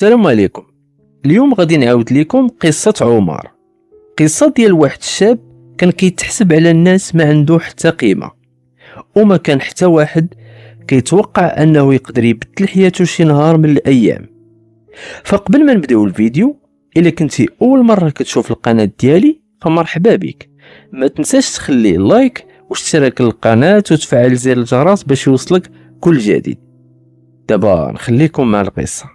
السلام عليكم. اليوم غادي نعاود لكم قصة عمر. قصة ديال واحد الشاب كان كيتحسب على الناس ما عنده حتى قيمة، وما كان حتى واحد كيتوقع انه يقدر يبدل حياته شي نهار من الايام. فقبل ما نبداو الفيديو، الا كنتي اول مرة كتشوف القناة ديالي فمرحبا بك. ما تنساش تخلي لايك واشتراك للقناة وتفعل زر الجرس باش يوصلك كل جديد. دابا نخليكم مع القصة.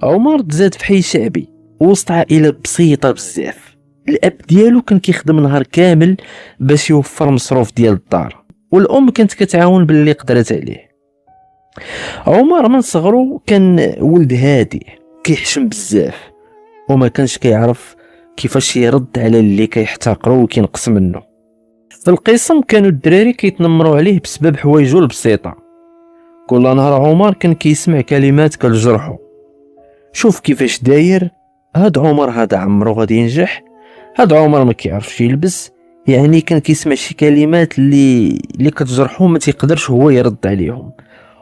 عمر تزاد في حي شعبي وسط عائلة بسيطة بزاف. الاب ديالو كان كيخدم نهار كامل باش يوفر مصروف ديال الدار، والام كانت كتعاون باللي قدرت عليه. عمر من صغرو كان ولد هادي كيحشم بزاف، وما كانش كيعرف كيفاش يرد على اللي كيحتقرو وكينقص منه. في القسم كانوا الدراري كيتنمروا عليه بسبب حوايجو البسيطة. كل نهار عمر كان كيسمع كلمات كالجرحو: شوف كيفاش داير، هاد عمر هذا عمرو غادي ينجح، هاد عمر ما كيعرفش يلبس. يعني كان كيسمع شي كلمات اللي كتجرحو ما تيقدرش هو يرد عليهم،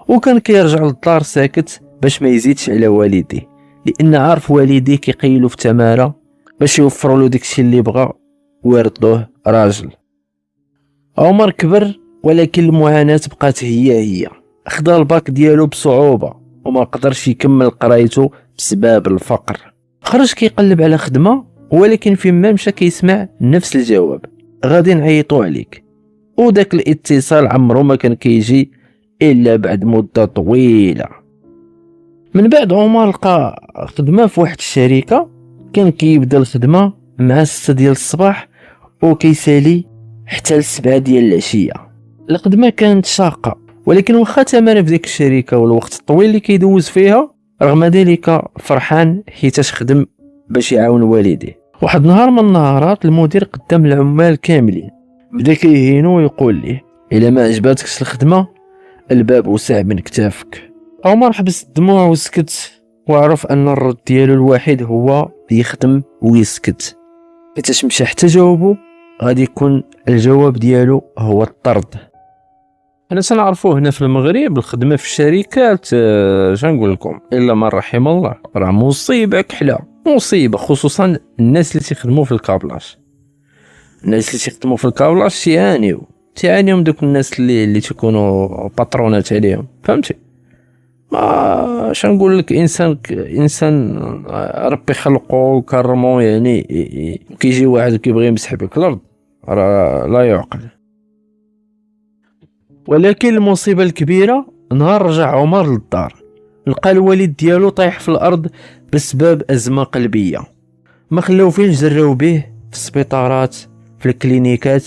وكان كيرجع للدار ساكت باش ما يزيدش على والديه، لان عارف والديه كيقيلوا في تماره باش يوفروا له داكشي اللي بغا ويرضوه راجل. عمر كبر، ولكن المعاناه بقات هي. خدا الباك ديالو بصعوبه وما قدرش يكمل قرايته بسبب الفقر. خرج كيقلب على خدمه، ولكن فين ما مشى كيسمع نفس الجواب: غادي نعيطوا عليك. وداك الاتصال عمرو ما كان كيجي الا بعد مده طويله. من بعد عمر لقى خدمه في واحد الشركه، كان كيبدا الخدمه مع 6 ديال الصباح وكيسالي حتى ل7 ديال العشيه. الخدمه كانت شاقه، ولكن واخا تماره في ديك الشركه والوقت الطويل اللي كيدوز فيها، رغم ذلك فرحان حيتاش خدم باش يعاون والديه. واحد نهار من النهارات المدير قدام العمال كاملين بدا كيهينو ويقول ليه: الا ما عجباتكش الخدمه الباب وسع من كتافك. عمر حبس الدموع وسكت، وعرف ان الرد ديالو الوحيد هو يخدم ويسكت، حيتاش مشى حتى جاوبو غادي يكون الجواب ديالو هو الطرد. انا سنعرفوه هنا في المغرب الخدمه في الشركات، شنقول لكم الا من رحم الله، راه مصيبه كحله مصيبه، خصوصا الناس اللي تيخدموا في الكابلاج. الناس اللي تيخدموا في الكابلاج تيعانيهم دوك الناس اللي تيكونوا باترونات عليهم، فهمتي؟ ما شنقول لك، انسان ربي خلقه وكرمه، يعني كيجي واحد كيبغي يمسح بك الارض، راه لا يعقل. ولكن المصيبة الكبيرة نهار رجع عمر للدار، لقى الوالد ديالو طايح في الأرض بسبب أزمة قلبية. ما خلاو فين جراو به في السبيطارات في الكلينيكات،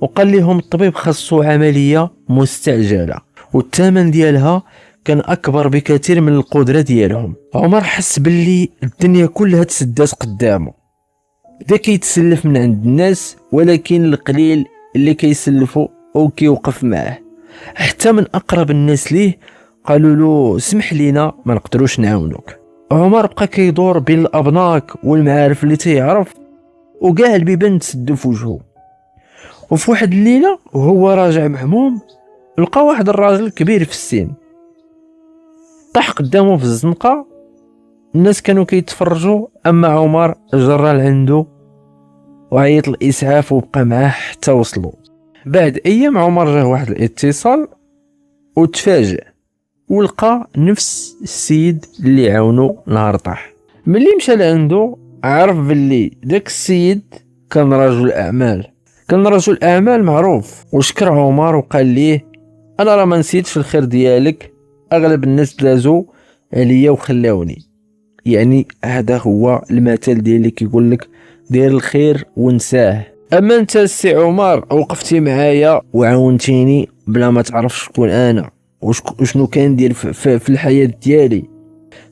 وقال لهم الطبيب خاصو عملية مستعجلة والثمن ديالها كان أكبر بكثير من القدرة ديالهم. عمر حس باللي الدنيا كلها تسدات قدامه، بدا كيتسلف من عند الناس، ولكن القليل اللي كيسلفوا او كيوقف معاه. حتى من اقرب الناس ليه قالوا له: سمح لينا ما نقدروش نعاونوك. عمر بقى كيدور بين الابناك والمعارف اللي تيعرف، وكاع البيبان تسدوا في وجهه. وفي واحد الليله وهو راجع مهموم، لقى واحد الراجل كبير في السن طاح قدامه في الزنقه. الناس كانوا كيتفرجوا، اما عمر جرى لعنده وعيط الاسعاف وبقى معاه حتى وصلوا. بعد ايام عمر جاه واحد الاتصال وتفاجأ، ولقى نفس السيد اللي عاونو نهار طاح. ملي مشى لعنده عرف باللي داك السيد كان رجل اعمال معروف، وشكر عمر وقال ليه: انا راه ما نسيتش الخير ديالك، اغلب الناس دازو عليا وخلاوني. يعني هذا هو المثل ديالي كيقول لك: دير الخير ونساه. اما انت السي عمر وقفتي معايا وعاونتيني بلا ما تعرف شكون انا وشنو كان ندير في الحياه ديالي.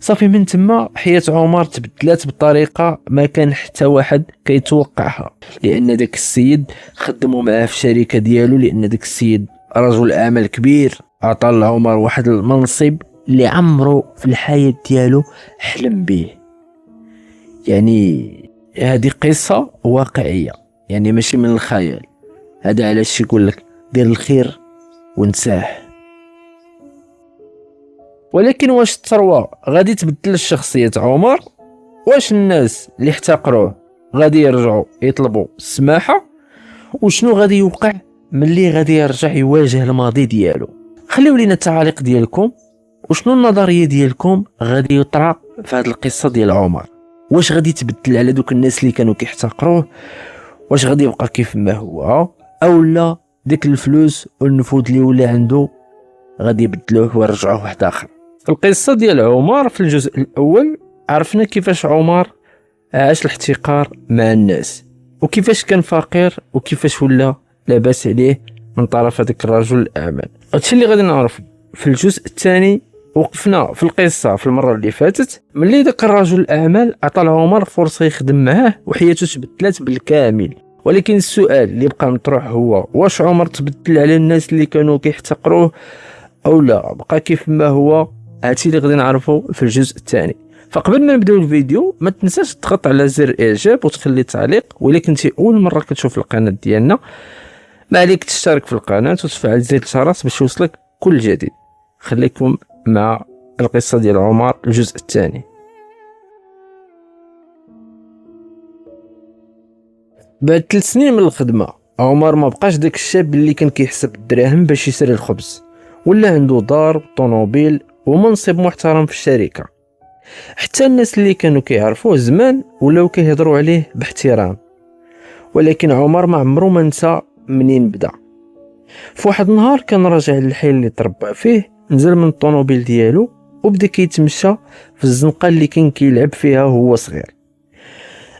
صافي من تما حياه عمر تبدلات بطريقه ما كان حتى واحد كيتوقعها، لان داك السيد خدموا معاه في الشركه ديالو، لان داك السيد رجل اعمال كبير عطى لعمر واحد المنصب اللي عمرو في الحياه ديالو حلم به. يعني هذه قصه واقعيه، يعني ماشي من الخيال. هذا علاش يقول لك دير الخير ونساه. ولكن واش الثروة غادي تبدل شخصية عمر؟ واش الناس اللي احتقروه غادي يرجعوا يطلبوا السماحة؟ وشنو غادي يوقع ملي غادي يرجع يواجه الماضي ديالو؟ خليو لينا التعاليق ديالكم، وشنو النظريه ديالكم غادي يطرا في هذه القصه ديال عمر؟ واش غادي تبدل على دوك الناس اللي كانوا كيحتقروه؟ واش غادي يبقى كيف ما هو، او لا ديك الفلوس والنفوذ اللي ولا عنده غادي يبدلوه ويرجعوه واحد اخر؟ في القصه ديال عمر في الجزء الاول عرفنا كيفاش عمر عاش الاحتقار مع الناس، وكيفاش كان فقير، وكيفاش ولا لاباس عليه من طرف هذاك الرجل الاعمال. هادشي اللي غادي نعرف في الجزء الثاني. وقفنا في القصه في المره اللي فاتت ملي داك الرجل الاعمال عطى لعمر فرصه يخدم معاه وحياته تبدلات بالكامل. ولكن السؤال اللي بقى مطروح هو واش عمر تبدل على الناس اللي كانوا كيحتقروه او لا بقى كيف ما هو؟ هادشي اللي غادي نعرفه في الجزء الثاني. فقبل ما نبداو الفيديو ما تنساش تضغط على زر اعجاب وتخلي تعليق، ولا كنتي اول مره كتشوف القناه ديالنا ما عليك تشترك في القناه وتفعل زر الجرس باش يوصلك كل جديد. خليكم مع القصه ديال عمر الجزء الثاني. بعد 3 سنين من الخدمه عمر ما بقاش داك الشاب اللي كان كيحسب الدراهم باش يشري الخبز، ولا عنده دار وطوموبيل ومنصب محترم في الشركه. حتى الناس اللي كانوا كيعرفوه زمان ولاو كيهضروا عليه باحترام. ولكن عمر ما عمرو ما نسى منين بدا. في واحد النهار كان راجع للحي اللي تربى فيه، نزل من الطوموبيل ديالو وبدا كيتمشى في الزنقه اللي كان كيلعب فيها وهو صغير.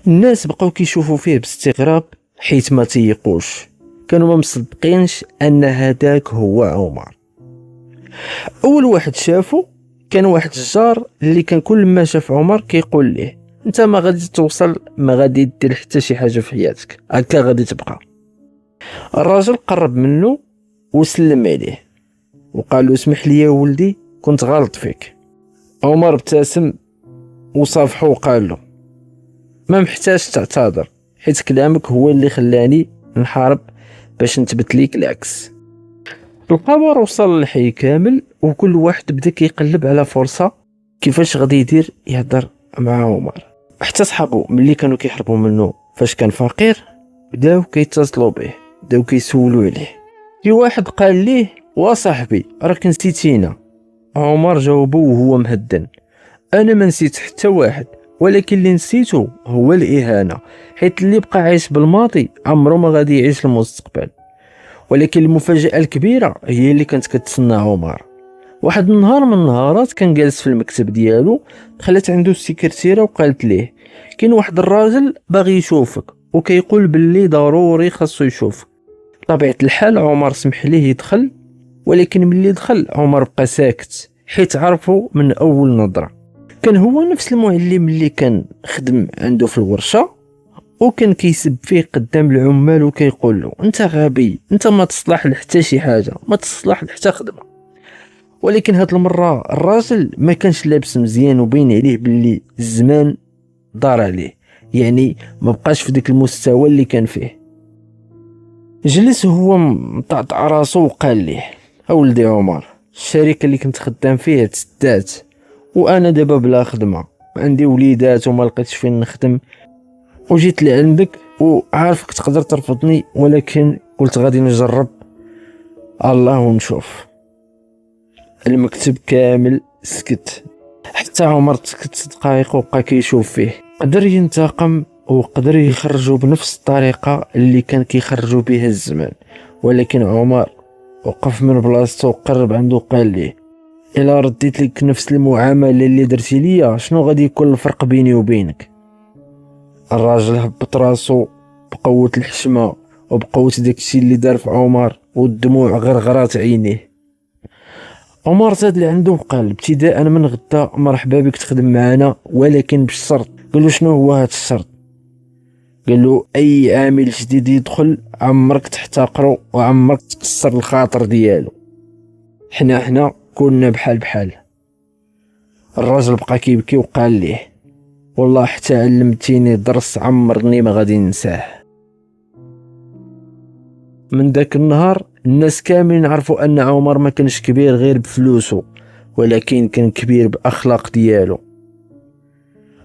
الناس بقاو كيشوفوا فيه باستغراب حيت ما تيقوش، كانوا ما مصدقينش ان هذاك هو عمر. اول واحد شافو كان واحد الجار اللي كان كل ما شاف عمر كيقول ليه انت ما غادي توصل، ما غادي دير حتى شي حاجه في حياتك، هكا غادي تبقى. الراجل قرب منه وسلم عليه وقال له اسمح لي يا ولدي كنت غلط فيك. عمر ابتسم وصافحه وقال له ما محتاج تعتذر، حيت كلامك هو اللي خلاني نحارب باش نثبت ليك العكس. الخبر وصل للحي كامل وكل واحد بدا كيقلب على فرصه كيفاش غادي يدير يهضر مع عمر. حتى صحابو ملي كانوا كيحربوا منه فاش كان فقير بداو كيتصلوا به، بداو كيسولوا عليه. في واحد قال ليه وصاحبي راك نسيتينا. عمر جاوبو وهو مهدن انا ما نسيت حتى واحد، ولكن اللي نسيته هو الاهانه، حيت اللي بقى عايش بالماضي عمره ما غادي يعيش المستقبل. ولكن المفاجاه الكبيره هي اللي كانت كتسنى عمر. واحد النهار من النهارات كان جالس في المكتب ديالو، دخلت عنده السكرتيره وقالت ليه كاين واحد الراجل باغي يشوفك وكيقول باللي ضروري خاصو يشوفك. طبيعه الحال عمر سمح ليه يدخل، ولكن ملي دخل عمر بقى ساكت حيت عرفه من اول نظره. كان هو نفس المعلم اللي كان خدم عنده في الورشه وكان كيسب فيه قدام العمال وكيقول له انت غبي، انت ما تصلح لحتى شي حاجه، ما تصلح لحتى خدمه. ولكن هاد المره الراجل ما كانش لابس مزيان وبين عليه باللي الزمان دار عليه، يعني ما بقاش في ديك المستوى اللي كان فيه. جلس هو مطعطع راسو وقال ليه اولدي عمر الشركه اللي كنت خدام فيها تسدات وانا دابا بلا خدمه، عندي وليدات وما لقيتش فين نخدم، وجيت لعندك وعارفك تقدر ترفضني، ولكن قلت غادي نجرب الله ونشوف. المكتب كامل سكت، حتى عمر سكت دقائق وبقى كيشوف فيه. قدر ينتقم وقدر يخرجوا بنفس الطريقه اللي كان كيخرجوا بها الزمان، ولكن عمر وقف من بلاصتو وقرب عنده وقال ليه الا رديت لك نفس المعامله اللي درتي ليا شنو غادي يكون الفرق بيني وبينك؟ الراجل هبط راسو بقوه الحشمه وبقوه داكشي اللي دار في عمر، والدموع غرغرات عينيه. عمر زاد اللي عنده وقال ابتداء من غدا مرحبا بك تخدم معنا، ولكن بالشرط. قال له شنو هو هذا الشرط؟ قال له اي عامل جديد يدخل عمرك تحتقره وعمرك تكسر الخاطر ديالو، حنا كنا بحال. الراجل بقى كيبكي وقال ليه والله حتى علمتيني درس عمرني ما غادي ننساه. من داك النهار الناس كاملين عرفوا ان عمر ما كانش كبير غير بفلوسه، ولكن كان كبير باخلاق ديالو.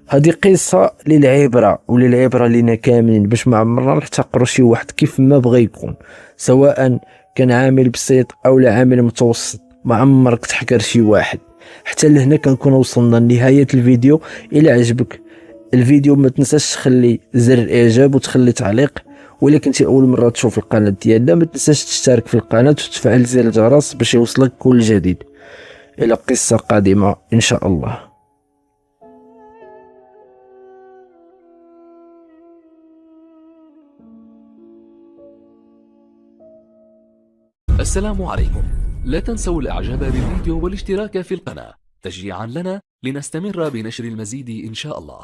هذه قصه للعبره وللعبره لينا كاملين، باش ما عمرنا نحتقروا شي واحد كيف ما بغى يكون، سواء كان عامل بسيط او لا عامل متوسط. ما عمرك تحقر شي واحد. حتى لهنا كنكون وصلنا لنهايه الفيديو. الى عجبك الفيديو ما تنساش تخلي زر الاعجاب وتخلي تعليق، وإلا كنتي اول مره تشوف القناه ديالنا ما تنساش تشترك في القناه وتفعل زر الجرس باش يوصلك كل جديد. الى قصه قادمه ان شاء الله. السلام عليكم. لا تنسوا الاعجاب بالفيديو والاشتراك في القناة تشجيعا لنا لنستمر بنشر المزيد إن شاء الله.